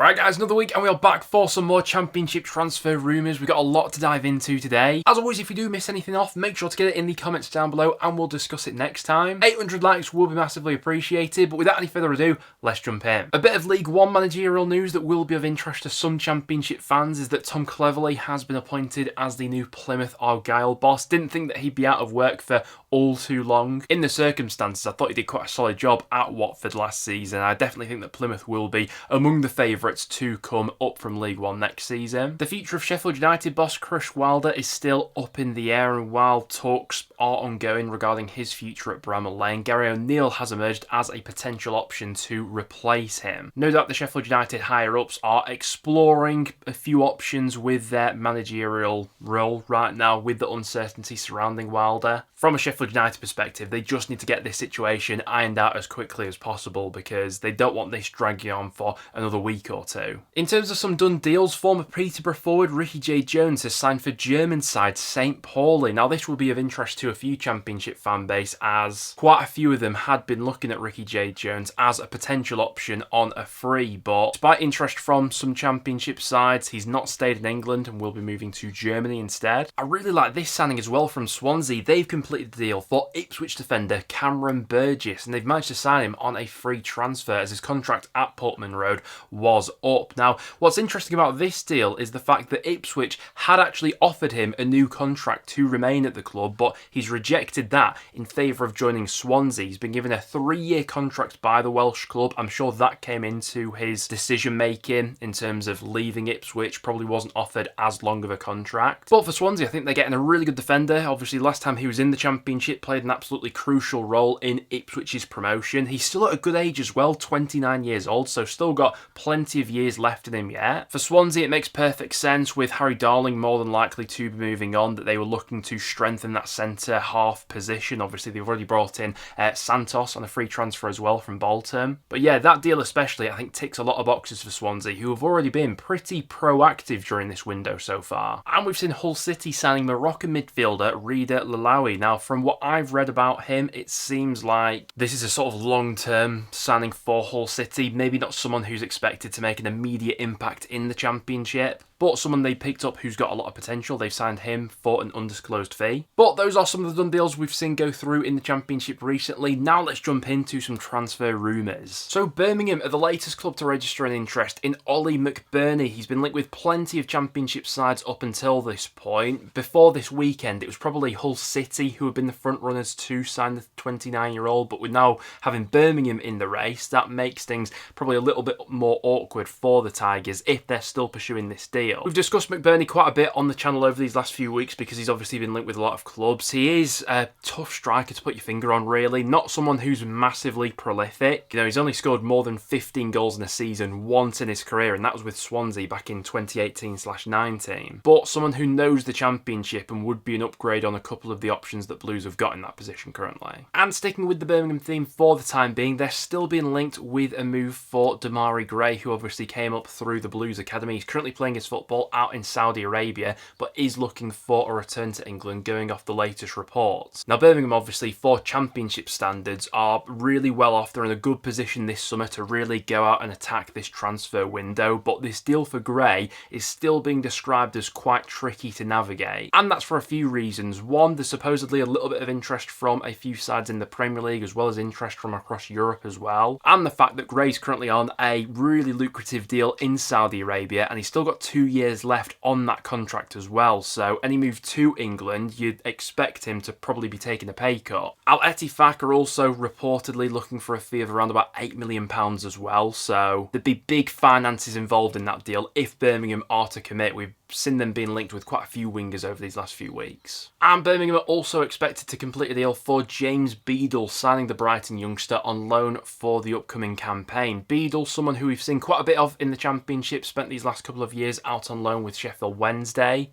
Alright guys, another week and we are back for some more Championship transfer rumours. We've got a lot to dive into today. As always, if you do miss anything off, make sure to get it in the comments down below and we'll discuss it next time. 800 likes will be massively appreciated, but without any further ado, let's jump in. A bit of League One managerial news that will be of interest to some Championship fans is that Tom Cleverley has been appointed as the new Plymouth Argyle boss. Didn't think that he'd be out of work for all too long. In the circumstances, I thought he did quite a solid job at Watford last season. I definitely think that Plymouth will be among the favourites to come up from League One next season. The future of Sheffield United boss Chris Wilder is still up in the air, and while talks are ongoing regarding his future at Bramall Lane, Gary O'Neill has emerged as a potential option to replace him. No doubt the Sheffield United higher-ups are exploring a few options with their managerial role right now with the uncertainty surrounding Wilder. From a Sheffield United perspective, they just need to get this situation ironed out as quickly as possible because they don't want this dragging on for another week or two. In terms of some done deals, former Peterborough forward Ricky J. Jones has signed for German side St. Pauli. Now this will be of interest to a few Championship fan base, as quite a few of them had been looking at Ricky J. Jones as a potential option on a free, but despite interest from some Championship sides, he's not stayed in England and will be moving to Germany instead. I really like this signing as well from Swansea. They've completed the deal for Ipswich defender Cameron Burgess, and they've managed to sign him on a free transfer as his contract at Portman Road was up. Now, what's interesting about this deal is the fact that Ipswich had actually offered him a new contract to remain at the club, but he's rejected that in favour of joining Swansea. He's been given a 3-year contract by the Welsh club. I'm sure that came into his decision making in terms of leaving Ipswich. Probably wasn't offered as long of a contract. But for Swansea, I think they're getting a really good defender. Obviously, last time he was in the Championship, played an absolutely crucial role in Ipswich's promotion. He's still at a good age as well, 29 years old, so still got plenty of years left in him yet. For Swansea, it makes perfect sense with Harry Darling more than likely to be moving on, that they were looking to strengthen that centre half position. Obviously, they've already brought in Santos on a free transfer as well from Bolton. But yeah, that deal especially, I think, ticks a lot of boxes for Swansea, who have already been pretty proactive during this window so far. And we've seen Hull City signing Moroccan midfielder Rida Lalawi. Now, from what I've read about him, it seems like this is a sort of long-term signing for Hull City. Maybe not someone who's expected to make an immediate impact in the Championship, but someone they picked up who's got a lot of potential. They've signed him for an undisclosed fee. But those are some of the done deals we've seen go through in the Championship recently. Now let's jump into some transfer rumours. So Birmingham are the latest club to register an interest in Ollie McBurney. He's been linked with plenty of Championship sides up until this point. Before this weekend, it was probably Hull City who have been the front runners to sign the 29-year-old, but with now having Birmingham in the race, that makes things probably a little bit more awkward for the Tigers if they're still pursuing this deal. We've discussed McBurney quite a bit on the channel over these last few weeks because he's obviously been linked with a lot of clubs. He is a tough striker to put your finger on, really. Not someone who's massively prolific. You know, he's only scored more than 15 goals in a season once in his career, and that was with Swansea back in 2018/19. But someone who knows the Championship and would be an upgrade on a couple of the options that Blues have got in that position currently. And sticking with the Birmingham theme for the time being, they're still being linked with a move for Damari Gray, who obviously came up through the Blues Academy. He's currently playing his football out in Saudi Arabia, but is looking for a return to England going off the latest reports. Now Birmingham, obviously for Championship standards, are really well off. They're in a good position this summer to really go out and attack this transfer window, but this deal for Gray is still being described as quite tricky to navigate, and that's for a few reasons. One, there's supposedly a little bit of interest from a few sides in the Premier League as well as interest from across Europe as well, and the fact that Gray's currently on a really lucrative deal in Saudi Arabia and he's still got 2 years left on that contract as well, so any move to England, you'd expect him to probably be taking a pay cut. Al Ettifaq are also reportedly looking for a fee of around about £8 million as well, so there'd be big finances involved in that deal if Birmingham are to commit. We've seen them being linked with quite a few wingers over these last few weeks. And Birmingham are also expected to complete a deal for James Beadle, signing the Brighton youngster on loan for the upcoming campaign. Beadle, someone who we've seen quite a bit of in the Championship, spent these last couple of years out on loan with Sheffield Wednesday.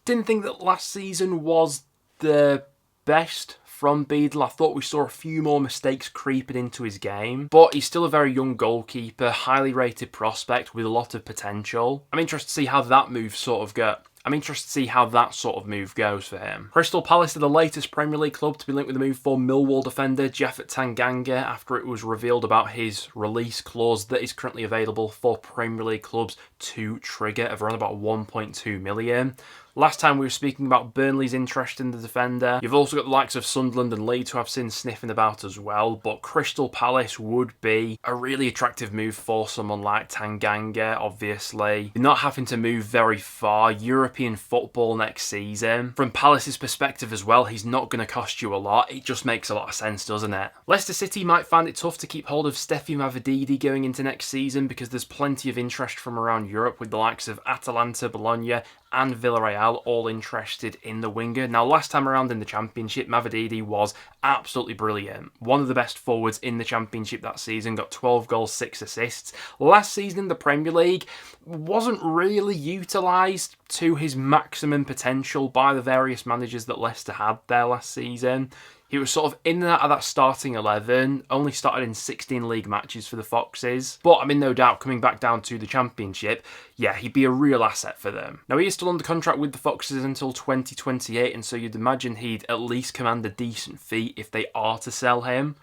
Didn't think that last season was the best from Beadle. I thought we saw a few more mistakes creeping into his game, but he's still a very young goalkeeper, highly rated prospect with a lot of potential. I'm interested to see how that move sort of got I'm interested to see how that sort of move goes for him. Crystal Palace are the latest Premier League club to be linked with the move for Millwall defender Japhet Tanganga after it was revealed about his release clause that is currently available for Premier League clubs to trigger of around about 1.2 million. Last time we were speaking about Burnley's interest in the defender. You've also got the likes of Sunderland and Leeds who I've seen sniffing about as well, but Crystal Palace would be a really attractive move for someone like Tanganga, obviously. You're not having to move very far. European football next season. From Palace's perspective as well, he's not going to cost you a lot. It just makes a lot of sense, doesn't it? Leicester City might find it tough to keep hold of Steffi Mavididi going into next season because there's plenty of interest from around Europe with the likes of Atalanta, Bologna and Villarreal all interested in the winger. Now, last time around in the Championship, Mavididi was absolutely brilliant. One of the best forwards in the Championship that season, got 12 goals, 6 assists. Last season in the Premier League, wasn't really utilised to his maximum potential by the various managers that Leicester had there last season. He was sort of in and out of that starting 11, only started in 16 league matches for the Foxes. But I'm in no doubt, coming back down to the Championship, yeah, he'd be a real asset for them. Now, he is still under contract with the Foxes until 2028, and so you'd imagine he'd at least command a decent fee if they are to sell him.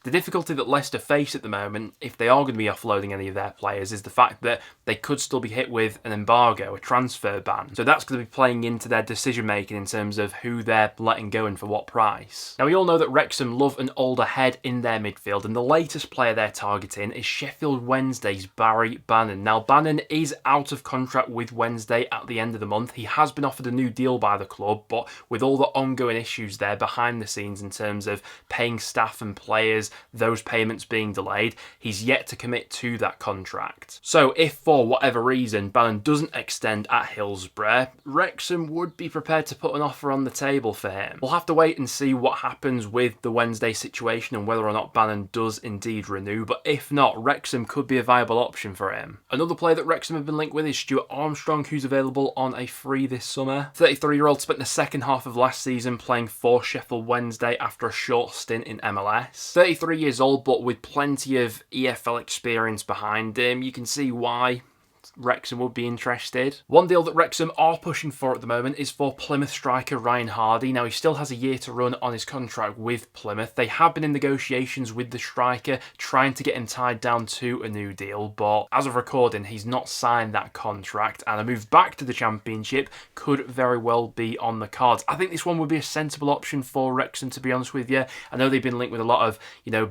The difficulty that Leicester face at the moment, if they are going to be offloading any of their players, is the fact that they could still be hit with an embargo, a transfer ban. So that's going to be playing into their decision making in terms of who they're letting go and for what price. Now, we all know that Wrexham love an older head in their midfield, and the latest player they're targeting is Sheffield Wednesday's Barry Bannan. Now, Bannan is out of contract with Wednesday at the end of the month. He has been offered a new deal by the club, but with all the ongoing issues there behind the scenes in terms of paying staff and players, those payments being delayed, he's yet to commit to that contract. So if for whatever reason Bannan doesn't extend at Hillsborough, Wrexham would be prepared to put an offer on the table for him. We'll have to wait and see what happens with the Wednesday situation and whether or not Bannan does indeed renew, but if not, Wrexham could be a viable option for him. Another player that Wrexham have been linked with is Stuart Armstrong, who's available on a free this summer. 33-year-old spent the second half of last season playing for Sheffield Wednesday after a short stint in MLS. 33 years old, but with plenty of EFL experience behind him. You can see why Wrexham would be interested. One deal that Wrexham are pushing for at the moment is for Plymouth striker Ryan Hardy. Now, he still has a year to run on his contract with Plymouth. They have been in negotiations with the striker, trying to get him tied down to a new deal, but as of recording, he's not signed that contract, and a move back to the Championship could very well be on the cards. I think this one would be a sensible option for Wrexham, to be honest with you. I know they've been linked with a lot of,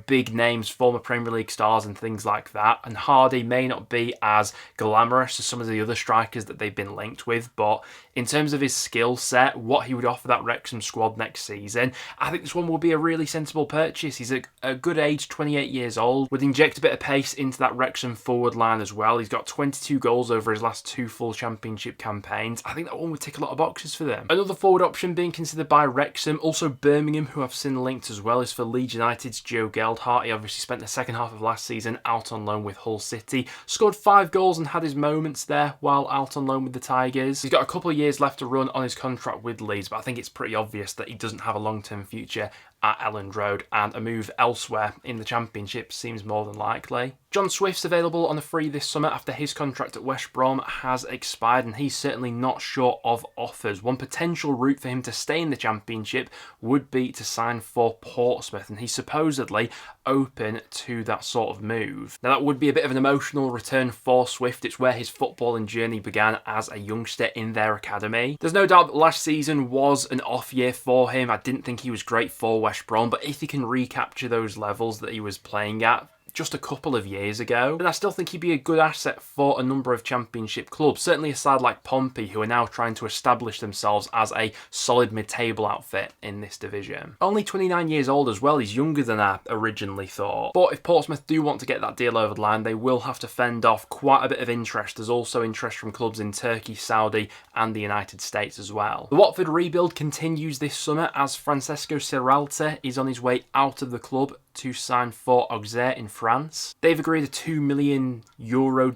big names, former Premier League stars and things like that, and Hardy may not be as glamorous as some of the other strikers that they've been linked with, but in terms of his skill set, what he would offer that Wrexham squad next season, I think this one will be a really sensible purchase. He's a good age, 28 years old, would inject a bit of pace into that Wrexham forward line as well. He's got 22 goals over his last 2 full Championship campaigns. I think that one would tick a lot of boxes for them. Another forward option being considered by Wrexham, also Birmingham, who I've seen linked as well, is for Leeds United's Joe Geldhart. He obviously spent the second half of last season out on loan with Hull City, scored 5 goals and had his moments there while out on loan with the Tigers. He's got a couple of years left to run on his contract with Leeds, but I think it's pretty obvious that he doesn't have a long-term future at Elland Road, and a move elsewhere in the Championship seems more than likely. John Swift's available on a free this summer after his contract at West Brom has expired, and he's certainly not short of offers. One potential route for him to stay in the Championship would be to sign for Portsmouth, and he's supposedly open to that sort of move. Now, that would be a bit of an emotional return for Swift. It's where his footballing journey began as a youngster in their academy. There's no doubt that last season was an off year for him. I didn't think he was great for West Brom, but if he can recapture those levels that he was playing at just a couple of years ago, then I still think he'd be a good asset for a number of Championship clubs. Certainly a side like Pompey, who are now trying to establish themselves as a solid mid-table outfit in this division. Only 29 years old as well, he's younger than I originally thought. But if Portsmouth do want to get that deal over the line, they will have to fend off quite a bit of interest. There's also interest from clubs in Turkey, Saudi and the United States as well. The Watford rebuild continues this summer as Francesco Serralta is on his way out of the club to sign for Auxerre in France. They've agreed a €2 million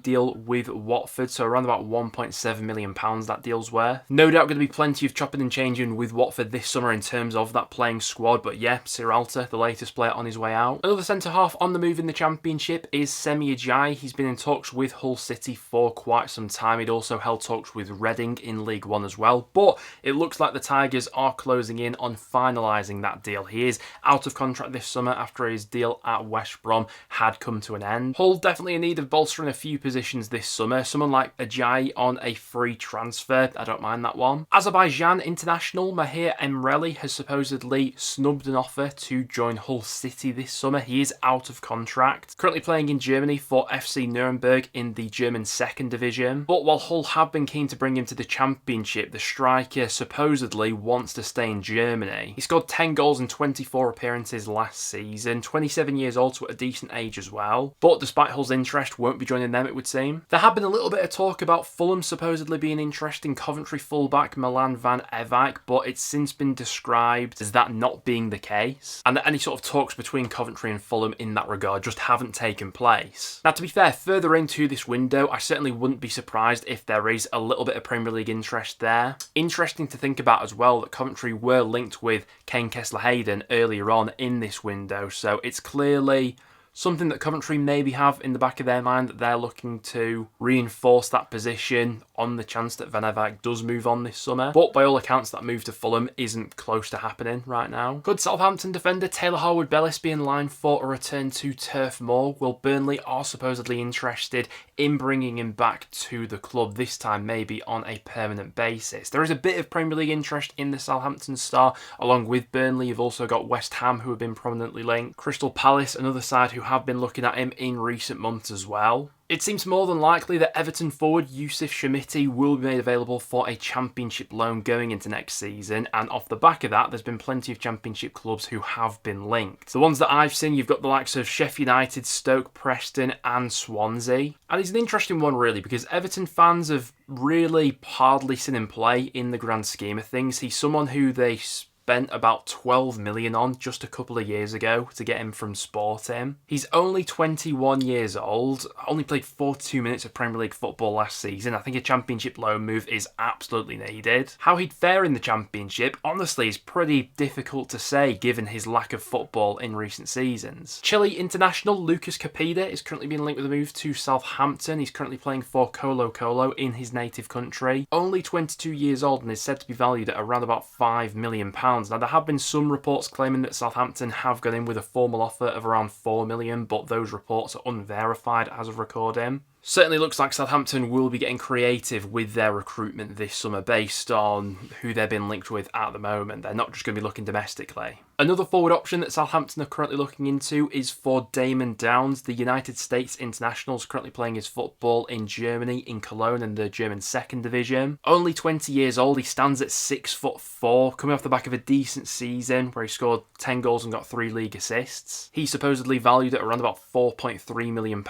deal with Watford, so around about £1.7 million that deal's worth. No doubt going to be plenty of chopping and changing with Watford this summer in terms of that playing squad, but yeah, Siralta, the latest player on his way out. Another centre-half on the move in the Championship is Semi Ajayi. He's been in talks with Hull City for quite some time. He'd also held talks with Reading in League One as well, but it looks like the Tigers are closing in on finalising that deal. He is out of contract this summer after his deal at West Brom had come to an end. Hull definitely in need of bolstering a few positions this summer. Someone like Ajayi on a free transfer, I don't mind that one. Azerbaijan international Mahir Emreli has supposedly snubbed an offer to join Hull City this summer. He is out of contract. Currently playing in Germany for FC Nuremberg in the German second division. But while Hull have been keen to bring him to the Championship, the striker supposedly wants to stay in Germany. He scored 10 goals in 24 appearances last season, 27 years old, so at a decent age as well. But despite Hull's interest, won't be joining them, it would seem. There had been a little bit of talk about Fulham supposedly being interested in Coventry fullback Milan van Ewijk, but it's since been described as that not being the case, and that any sort of talks between Coventry and Fulham in that regard just haven't taken place. Now, to be fair, further into this window, I certainly wouldn't be surprised if there is a little bit of Premier League interest there. Interesting to think about as well that Coventry were linked with Kane Kessler-Hayden earlier on in this window, so it's clearly something that Coventry maybe have in the back of their mind, that they're looking to reinforce that position on the chance that Van Ewijk does move on this summer. But by all accounts, that move to Fulham isn't close to happening right now. Could Southampton defender Taylor Harwood-Bellis be in line for a return to Turf Moor? Well, Burnley are supposedly interested in bringing him back to the club, this time maybe on a permanent basis. There is a bit of Premier League interest in the Southampton star. Along with Burnley, you've also got West Ham, who have been prominently linked. Crystal Palace, another side who have been looking at him in recent months as well. It seems more than likely that Everton forward Yusuf Shamiti will be made available for a Championship loan going into next season, and off the back of that, there's been plenty of Championship clubs who have been linked. The ones that I've seen, you've got the likes of Sheffield United, Stoke, Preston and Swansea. And it's an interesting one really, because Everton fans have really hardly seen him play in the grand scheme of things. He's someone who they spent about 12 million on just a couple of years ago to get him from Sporting. He's only 21 years old, only played 42 minutes of Premier League football last season. I think a Championship loan move is absolutely needed. How he'd fare in the Championship, honestly, is pretty difficult to say given his lack of football in recent seasons. Chile international Lucas Capida is currently being linked with a move to Southampton. He's currently playing for Colo Colo in his native country. Only 22 years old and is said to be valued at around about £5 million. Now, there have been some reports claiming that Southampton have gone in with a formal offer of around £4 million, but those reports are unverified as of recording. Certainly looks like Southampton will be getting creative with their recruitment this summer based on who they've been linked with at the moment. They're not just going to be looking domestically. Another forward option that Southampton are currently looking into is for Damon Downs. The United States international is currently playing his football in Germany, in Cologne, in the German second division. Only 20 years old, he stands at 6'4", coming off the back of a decent season where he scored 10 goals and got 3 league assists. He's supposedly valued at around about £4.3 million.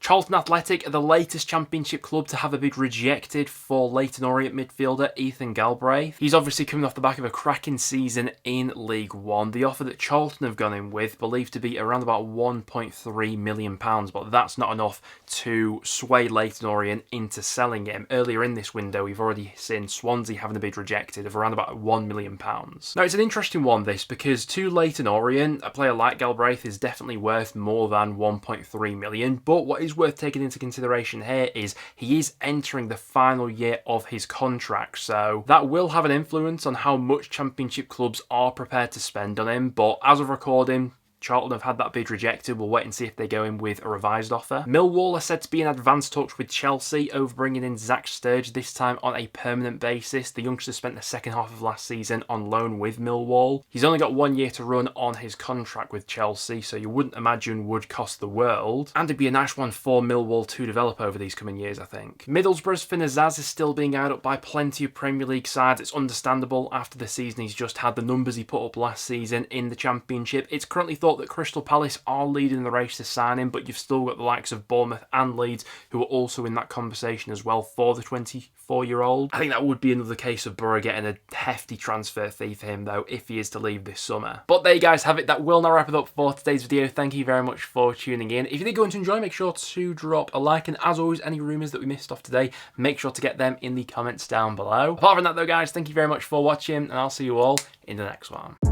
Charlton Athletic are the latest Championship club to have a bid rejected for Leyton Orient midfielder Ethan Galbraith. He's obviously coming off the back of a cracking season in League One. The offer that Charlton have gone in with, believed to be around about £1.3 million, but that's not enough to sway Leyton Orient into selling him. Earlier in this window, we've already seen Swansea having a bid rejected of around about £1 million. Now, it's an interesting one, this, because to Leyton Orient, a player like Galbraith is definitely worth more than £1.3 million, but what is worth taking into consideration here is he is entering the final year of his contract, so that will have an influence on how much Championship clubs are prepared to spend on him. But as of recording, Charlton have had that bid rejected. We'll wait and see if they go in with a revised offer. Millwall are said to be in advanced talks with Chelsea over bringing in Zach Sturge, this time on a permanent basis. The youngster spent the second half of last season on loan with Millwall. He's only got 1 year to run on his contract with Chelsea, so you wouldn't imagine would cost the world. And it'd be a nice one for Millwall to develop over these coming years, I think. Middlesbrough's Finn Azaz is still being eyed up by plenty of Premier League sides. It's understandable after the season he's just had, the numbers he put up last season in the Championship. It's currently thought thought that Crystal Palace are leading the race to sign him, but you've still got the likes of Bournemouth and Leeds who are also in that conversation as well for the 24-year-old. I think that would be another case of Borough getting a hefty transfer fee for him though if he is to leave this summer. But there you guys have it. That will now wrap it up for today's video. Thank you very much for tuning in. If you did go on to enjoy, make sure to drop a like, and as always, any rumours that we missed off today, make sure to get them in the comments down below. Apart from that though guys, thank you very much for watching, and I'll see you all in the next one.